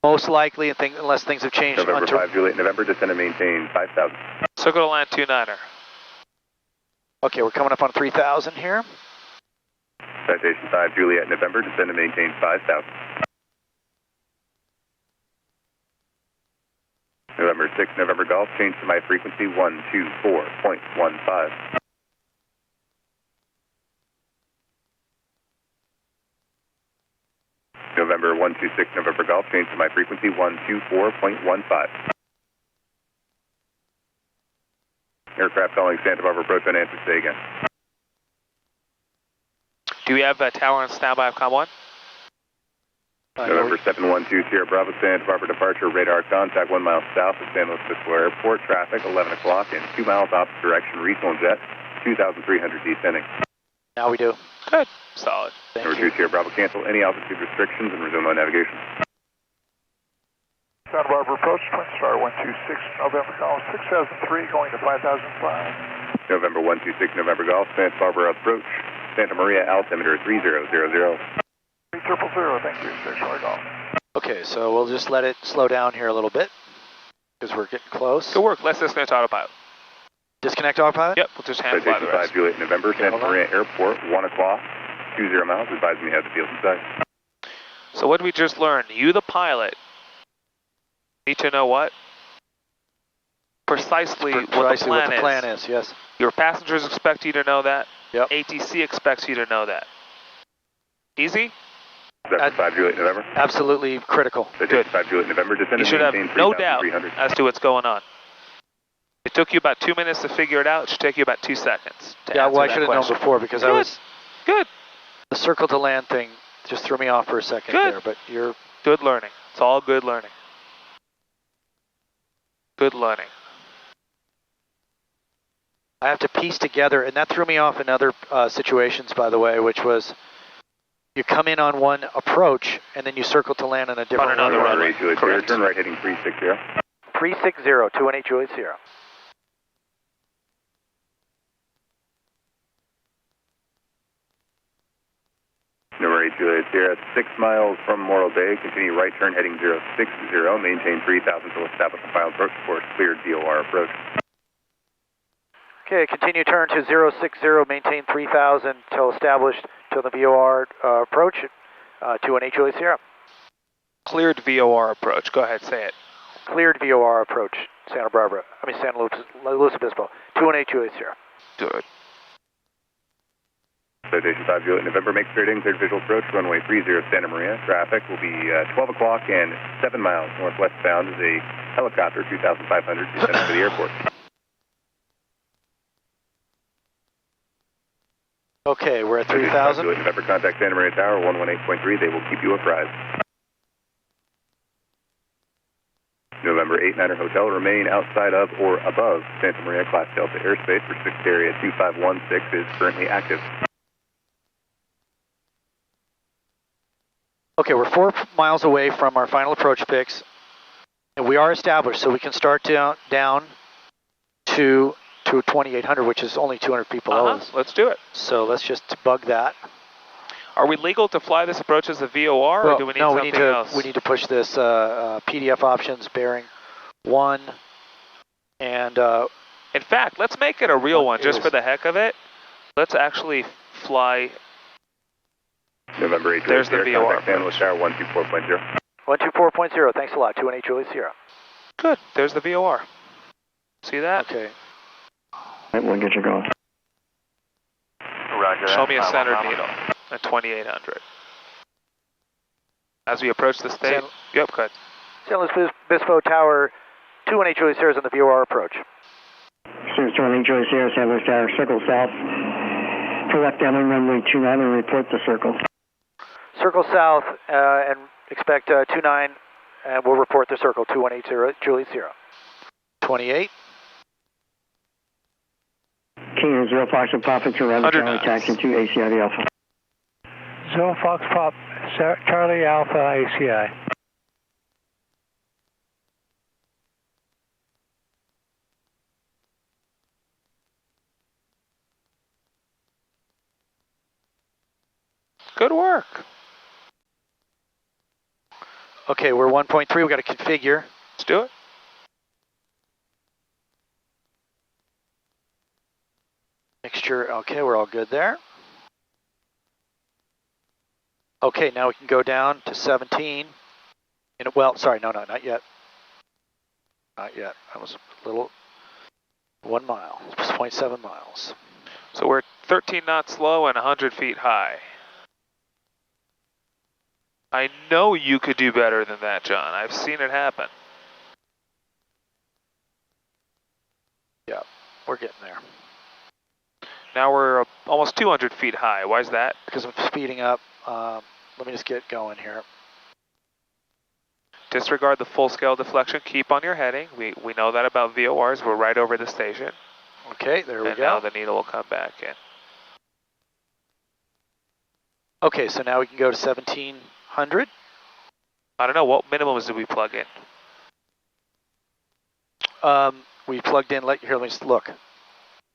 most likely, unless things have changed. November 5, Juliet, November, descend and maintain 5,000. Circle to land 29er. Okay, we're coming up on 3,000 here. Citation 5, Juliet, November, descend and maintain 5,000. November 6, November Golf, change to my frequency 124.15. November 126, November Golf, change to my frequency 124.15. Aircraft calling Santa Barbara approach unanswered, say again. Do we have a tower on standby of Com 1? November 712, Sierra Bravo, Santa Barbara departure, radar contact 1 mile south of San Luis Obispo Airport, traffic 11 o'clock and 2 miles opposite direction, regional jet, 2,300 descending. Now we do. Good. Solid. Number 2, Sierra Bravo, cancel any altitude restrictions and resume on navigation. Santa Barbara approach, Twin Star 126, November Golf, 6003, going to 5005. November 126, November Golf, Santa Barbara approach, Santa Maria altimeter 3000. 3000, thank you, stationary Golf. Okay, so we'll just let it slow down here a little bit, because we're getting close. Good work. Let's disconnect autopilot. Disconnect autopilot? Yep, we'll just hand fly the rest. 5 Juliet, November, Santa Maria Airport, 1 o'clock, 20 miles, advise me have the field in sight. So what did we just learn? You, the pilot, need to know what? Precisely what the plan is, yes. Your passengers expect you to know that. Yep. ATC expects you to know that. Easy? 5 Juliet, November. Absolutely critical. Good. 5 Juliet, November, descend You should have no doubt 300. as to what's going on. It took you about 2 minutes to figure it out. It should take you about 2 seconds. Yeah, well, I should have known before, because I was... Good. The circle to land thing just threw me off for a second there, but you're... Good learning. It's all good learning. Good learning. I have to piece together, and that threw me off in other situations, by the way, which was you come in on one approach, and then you circle to land on a different on another runway. Correct. Turn right heading 360. 360, 218 Juliet Sierra. Number 8 Juliet Sierra, 6 miles from Morro Bay, continue right turn heading 060, maintain 3000 to establish a final approach before cleared VOR approach. Okay, continue turn to 060, maintain 3000 till established till the VOR approach, 218 Juliet Sierra. Cleared VOR approach. Go ahead, say it. Cleared VOR approach, San Luis Obispo, 218 Juliet Sierra. Good. Citation 5 Juliet, November, make straight in, cleared visual approach, runway 30 Santa Maria. Traffic will be 12 o'clock and 7 miles northwest bound as a helicopter, 2,500, descending to the airport. Okay, we're at 3,000. November, contact Santa Maria Tower, 118.3. They will keep you apprised. November 89er Hotel. Remain outside of or above Santa Maria Class Delta airspace. Restricted area 2516 is currently active. Okay, we're 4 miles away from our final approach fix, and we are established, so we can start down to 2800, which is only 200 feet below us. Let's do it. So let's just bug that. Are we legal to fly this approach as a VOR, or do we need something else? We need to push this PDF options bearing 1, and in fact, let's make it a real one just for the heck of it. Let's actually fly. November 8. There's the VOR. San Luis Tower 124.0. 124.0. Thanks a lot. 218 Juliet Sierra. Good. There's the VOR. See that? Okay. We'll get you going. Roger. Show me a centered needle at 2800. As we approach the state. Yep, good. San Luis Obispo Tower 218 Juliet Sierra is on the VOR approach. San Luis Juliet Sierra, San Luis Tower, circle south. For left downwind runway 29 and report the circle. Circle south and expect 29, and we'll report the circle 2180 Juliet Sierra. 28. King 0 Fox and Papa to Roger Charlie taxi to ACI Alpha. 0 Fox Pop, Charlie Alpha ACI. Good work. Okay, we're 1.3. We got to configure. Let's do it. Mixture. Okay, we're all good there. Okay, now we can go down to 17. Well, sorry, no, not yet. Not yet. That was a little. 1 mile. It's 0.7 miles. So we're 13 knots low and 100 feet high. I know you could do better than that, John. I've seen it happen. Yeah, we're getting there. Now we're almost 200 feet high. Why is that? Because I'm speeding up. Let me just get going here. Disregard the full-scale deflection. Keep on your heading. We know that about VORs. We're right over the station. Okay, there we go. And now the needle will come back in. Okay, so now we can go to 1700. I don't know, what minimums did we plug in? We plugged in, let me just look.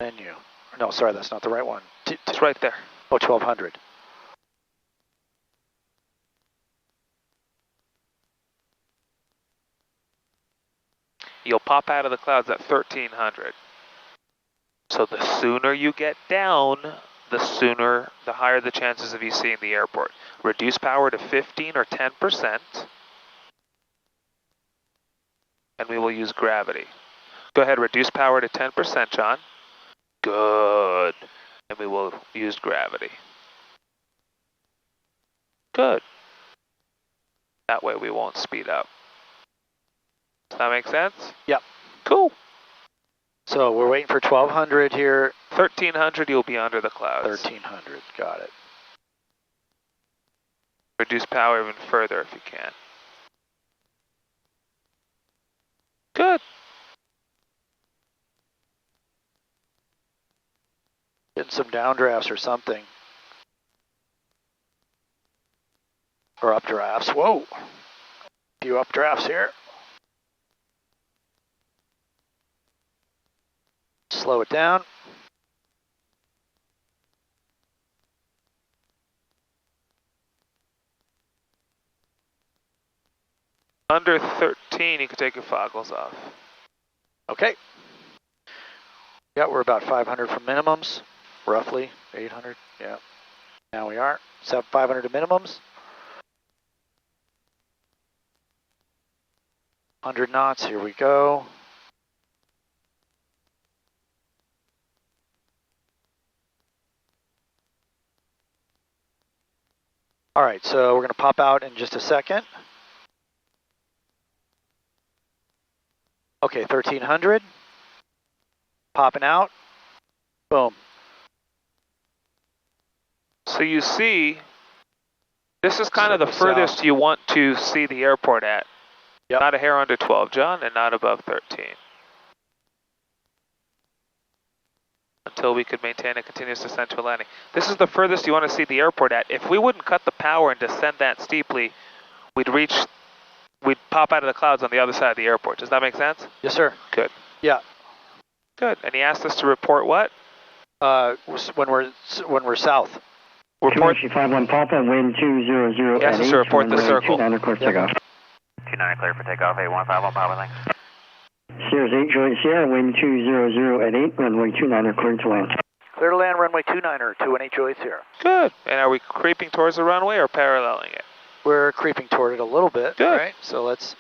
Menu. No, sorry, that's not the right one. It's right there. Oh, 1200. You'll pop out of the clouds at 1300. So the sooner you get down, the higher the chances of you seeing the airport. Reduce power to 15 or 10%, and we will use gravity. Go ahead, reduce power to 10%, John. Good. And we will use gravity. Good. That way we won't speed up. Does that make sense? Yep. Cool. So we're waiting for 1200 here. 1300, you'll be under the clouds. 1300, got it. Reduce power even further if you can. Good. Getting some downdrafts or something. Or updrafts. Whoa. A few updrafts here. Slow it down. Under 13, you can take your foggles off. Okay. Yeah, we're about 500 from minimums, roughly 800. Yeah. Now we are 500 to minimums. 100 knots. Here we go. All right, so we're going to pop out in just a second. Okay, 1300. Popping out. Boom. So you see, this is kind of the furthest you want to see the airport at. Yep. Not a hair under 12, John, and not above 13. Until we could maintain a continuous descent to a landing. This is the furthest you want to see the airport at. If we wouldn't cut the power and descend that steeply, we'd pop out of the clouds on the other side of the airport. Does that make sense? Yes, sir. Good. Yeah. Good. And he asked us to report what? When we're south. Report 51 Papa, wind 200 He asked us to report the circle. 29 clear for takeoff. 29 clear for takeoff, 8151 Papa, thanks. Sierra's 8, Juliet Sierra, wind 200 at 8, runway 29 clear to land. Clear to land, runway 29er, 218 Juliet Sierra. Good. And are we creeping towards the runway or paralleling it? We're creeping toward it a little bit. Good. Right? So let's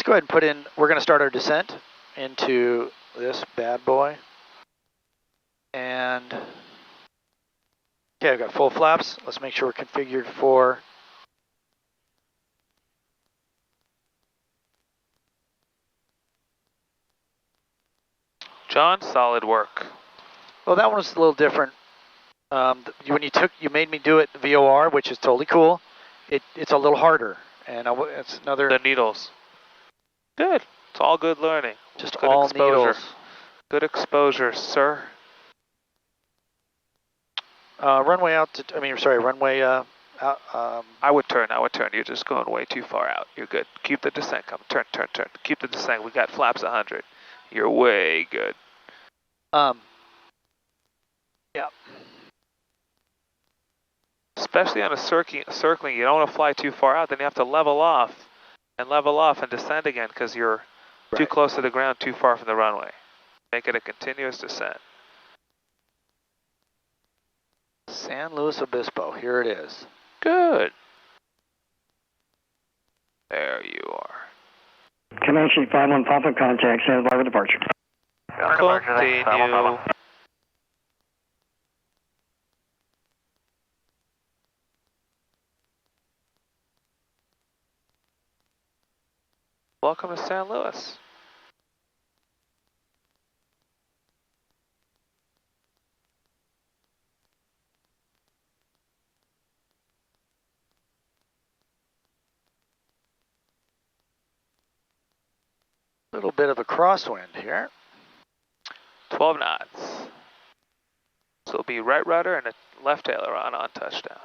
go ahead and put in, we're going to start our descent into this bad boy. And, okay, I've got full flaps. Let's make sure we're configured for John, solid work. well, that one was a little different. When you made me do it VOR, which is totally cool. It's a little harder, and it's another. The needles. Good. It's all good learning. Just good all exposure. needles. Good exposure, sir. Runway out to, runway out. I would turn. You're just going way too far out. You're good. Keep the descent coming. Turn. Keep the descent. We got flaps 100. You're way good. Yeah. Especially on a circling, you don't want to fly too far out. Then you have to level off and descend again because you're too close to the ground, too far from the runway. Make it a continuous descent. San Luis Obispo, here it is. Good. There you are. Comanche 51 Papa, contact Santa Barbara departure. Continue. Welcome to San Luis. A little bit of a crosswind here. 12 knots. So it'll be right rudder and a left aileron on touchdown.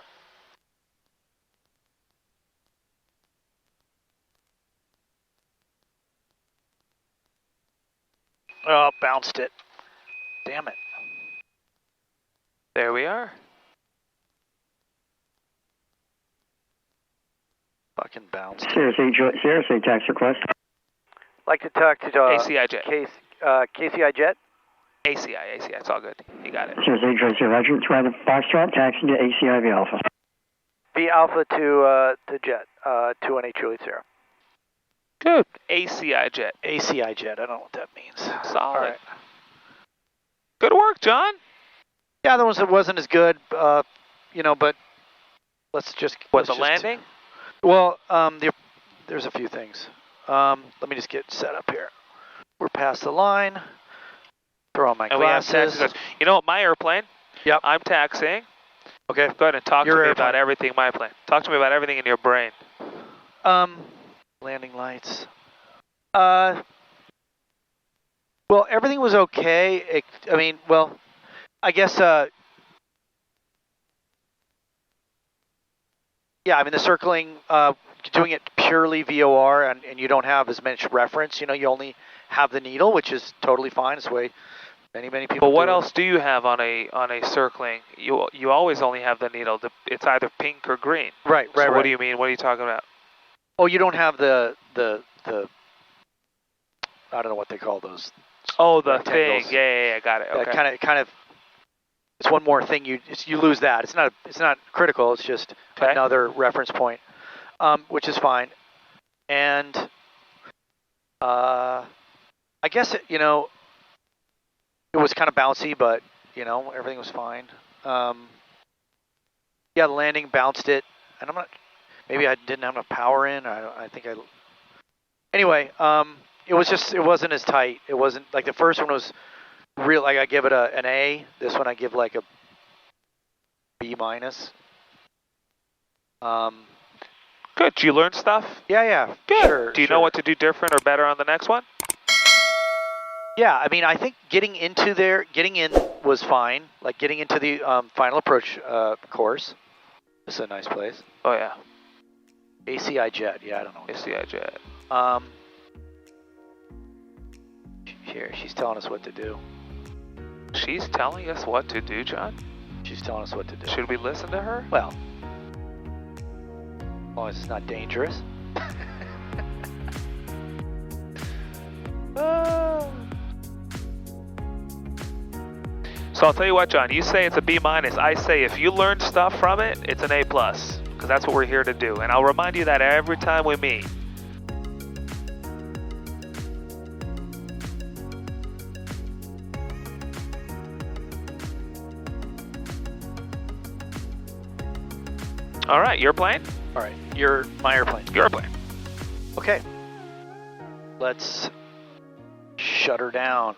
Oh, bounced it. Damn it. There we are. Fucking bounced it. Sierra 8, tax request. Like to talk to ACI jet. KCI jet? ACI, it's all good. You got it. Sierra 8, Juliet Sierra, Roger, 12 Foxtrot, taxi to ACI V Alpha. V Alpha to jet, 218 Juliet Sierra. Good. ACI jet. ACI jet, I don't know what that means. Solid. All right. Good work, John. Yeah, that wasn't as good, but let's just... What, the landing? Well, there's a few things. Let me just get set up here. We're past the line. Throw on my glasses. You know what, my airplane? Yep. I'm taxiing. Okay. Go ahead and talk to me airplane. about everything my plane. Talk to me about everything in your brain. Landing lights. Well, everything was okay. I guess, yeah, the circling, doing it purely VOR and you don't have as much reference, you only have the needle, which is totally fine. It's the way many people But what do else do you have on a circling? You always only have the needle. It's either pink or green. Right. So what do you mean? What are you talking about? Oh, you don't have the I don't know what they call those. Oh, the thing. Yeah, got it. Okay. Kind of. It's one more thing you lose that. It's not critical. It's just another reference point, which is fine. And I guess it was kind of bouncy, but everything was fine. Yeah, the landing bounced it, and maybe I didn't have enough power in. Anyway, it wasn't as tight. It wasn't like the first one was real. Like I give it an A. This one I give like a B minus. Good. Did you learn stuff? Yeah. Good. Sure, Do you know what to do different or better on the next one? Yeah, I mean, I think getting in was fine. Like getting into the final approach course. This is a nice place. Oh, yeah. ACI Jet. Yeah, I don't know. ACI Jet. Here, she's telling us what to do. She's telling us what to do, John? She's telling us what to do. Should we listen to her? Well, as long as it's not dangerous. So I'll tell you what, John, you say it's a B-. I say if you learn stuff from it, it's an A+, because that's what we're here to do. And I'll remind you that every time we meet. All right, your plane? All right, my airplane. Your plane. Okay. Let's shut her down.